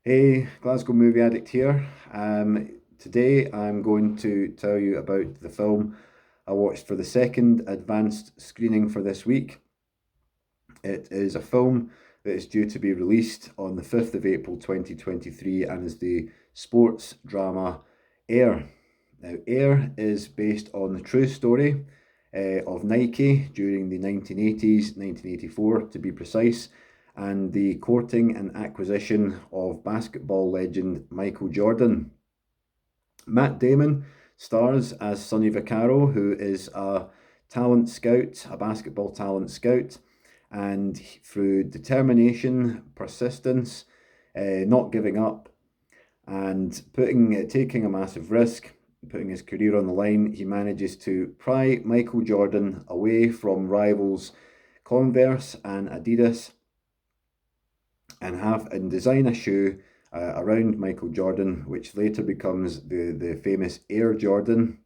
Hey, Glasgow Movie Addict here. Today I'm going to tell you about the film I watched for the second advanced screening for this week. It is a film that is due to be released on the 5th of April 2023 and is the sports drama Air. Now, Air is based on the true story of Nike during the 1980s, 1984 to be precise, and the courting and acquisition of basketball legend Michael Jordan. Matt Damon stars as Sonny Vaccaro, who is a talent scout, a basketball talent scout, and through determination, persistence, not giving up, and taking a massive risk, putting his career on the line, he manages to pry Michael Jordan away from rivals Converse and Adidas and design a shoe around Michael Jordan, which later becomes the famous Air Jordan,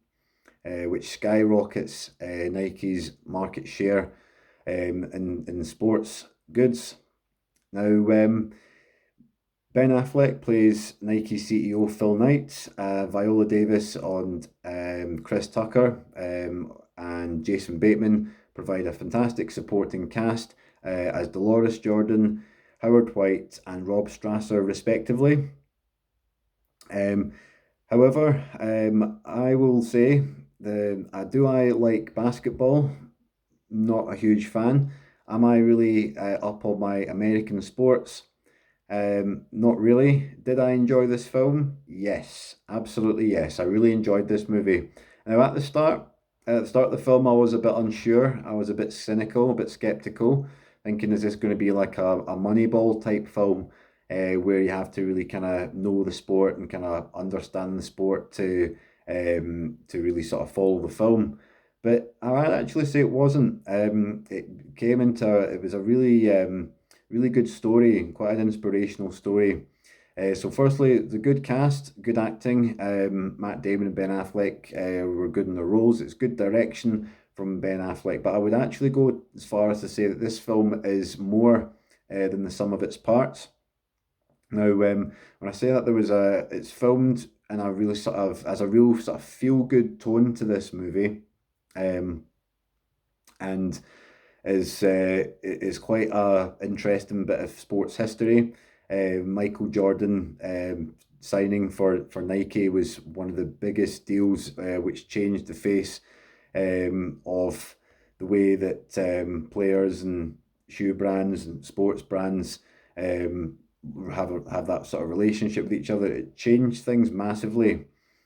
which skyrockets Nike's market share in sports goods. Now, Ben Affleck plays Nike CEO Phil Knight, Viola Davis and Chris Tucker, and Jason Bateman provide a fantastic supporting cast as Dolores Jordan, Howard White, and Rob Strasser, respectively. Um, However, I will say do I like basketball? Not a huge fan. Am I really up on my American sports? Not really. Did I enjoy this film? Yes, absolutely yes. I really enjoyed this movie. Now at the start of the film, I was a bit unsure. I was a bit cynical, a bit skeptical, thinking is this going to be like a Moneyball type film, where you have to really kind of know the sport and kind of understand the sport to really sort of follow the film. But I'd actually say it wasn't. It was a really good story, quite an inspirational story. So firstly, the good cast, good acting. Matt Damon and Ben Affleck were good in their roles. It's good direction from Ben Affleck, but I would actually go as far as to say that this film is more than the sum of its parts. Now, when I say that it's filmed in a really sort of as a real sort of feel good tone to this movie, um, and is quite a interesting bit of sports history. Michael Jordan signing for Nike was one of the biggest deals, which changed the face of the way that players and shoe brands and sports brands have that sort of relationship with each other. It changed things massively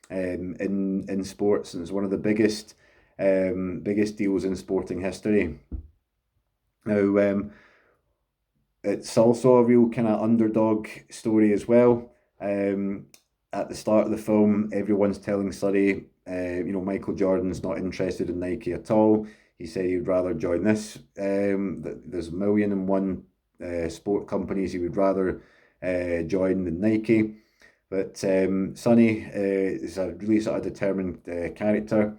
in sports, and it's one of the biggest deals in sporting history. Now, it's also a real kind of underdog story as well. At the start of the film, everyone's telling Sonny, Michael Jordan's not interested in Nike at all. He said he'd rather join this. There's a million and one sport companies he would rather join than Nike. But Sonny is a really sort of determined character.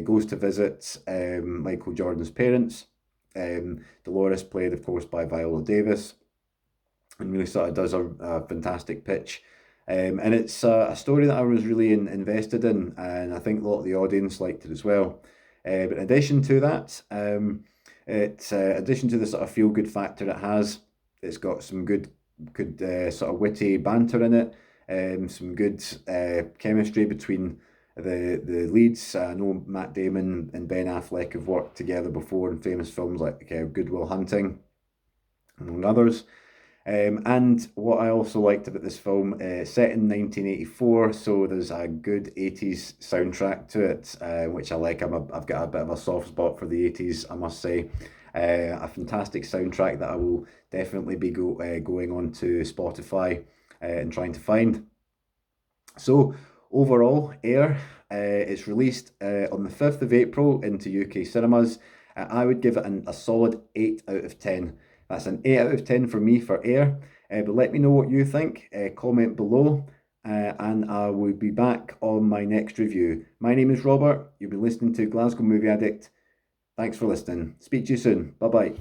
Goes to visit Michael Jordan's parents. Dolores, played, of course, by Viola Davis, and really sort of does a fantastic pitch. And it's a story that I was really invested in, and I think a lot of the audience liked it as well. But in addition to that, addition to the sort of feel good factor it has, it's got some good sort of witty banter in it, some good chemistry between the leads. I know Matt Damon and Ben Affleck have worked together before in famous films like Good Will Hunting, among others. And what I also liked about this film, set in 1984, so there's a good 80s soundtrack to it, which I like. I've got a bit of a soft spot for the 80s, I must say. A fantastic soundtrack that I will definitely be going on to Spotify and trying to find. So overall, Air, it's released on the 5th of April into UK cinemas. I would give it a solid 8 out of 10. That's an 8 out of 10 for me for Air. But let me know what you think. Comment below, and I will be back on my next review. My name is Robert. You've been listening to Glasgow Movie Addict. Thanks for listening. Speak to you soon. Bye bye.